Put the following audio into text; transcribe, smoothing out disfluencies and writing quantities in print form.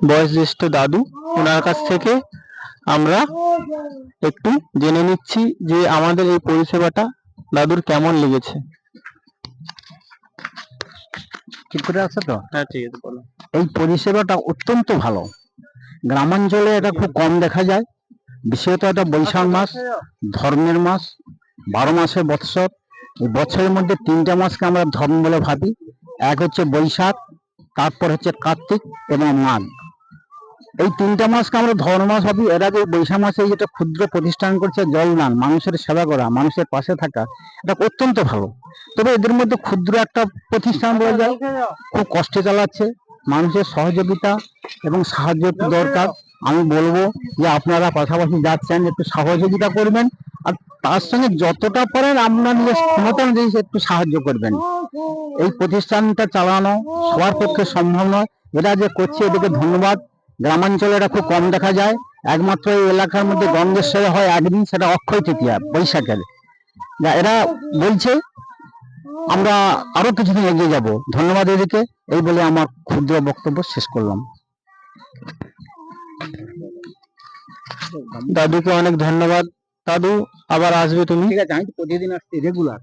বয়োজ্যেষ্ঠ দাদু, ওনার কাছ থেকে আমরা একটু জেনে নিচ্ছি যে আমাদের এই পরিষেবাটা দাদুর কেমন লেগেছে। ঠিক করে আছে তো? হ্যাঁ, ঠিক আছে, বলো। এই পরিষেবাটা অত্যন্ত ভালো। গ্রামাঞ্চলে এটা খুব কম দেখা যায়। বিশেষত এটা বৈশাখ মাস, ধর্মের মাস, 12 মাসে বৎসর। এই বছরের মধ্যে 3টা মাসকে আমরা ধর্ম বলে ভাবি। এক হচ্ছে বৈশাখ, তারপর হচ্ছে কার্তিক এবং মাঘ। এই 3টা মাসকে আমরা ধর্ম মাস ভাবি। এরা যে বৈশাখ মাসে যেটা ক্ষুদ্র প্রতিষ্ঠান করছে জলদান, মানুষের সেবা করা, মানুষের পাশে থাকা, এটা অত্যন্ত ভালো। তবে এদের মধ্যে ক্ষুদ্র একটা প্রতিষ্ঠান বলা যায়, খুব কষ্টে চালাচ্ছে। মানুষের সহযোগিতা এবং সাহায্য একটু দরকার। আমি বলবো যে আপনারা পাশাপাশি যাচ্ছেন, একটু সহযোগিতা করবেন, আর তার সঙ্গে যতটা পারেন আপনার নিজের ক্ষমতা অনুযায়ী একটু সাহায্য করবেন। এই প্রতিষ্ঠানটা চালানো সবার পক্ষে সম্ভব নয়। এরা যে করছে এদেরকে ধন্যবাদ। গ্রামাঞ্চলে এটা খুব কম দেখা যায়। একমাত্র এই এলাকার মধ্যে গঙ্গেশ্বরে হয় একদিন, সেটা অক্ষয় তৃতীয়া বৈশাখের। এরা বলছে আমরা আরো কিছুদিন এগিয়ে যাব। ধন্যবাদ এদিকে। এই বলে আমার ক্ষুদ্র বক্তব্য শেষ করলাম। দাদুকে অনেক ধন্যবাদ। দাদু, আবার আসবে তুমি? ঠিক আছে, আমি তো প্রতিদিন আসছি রেগুলার।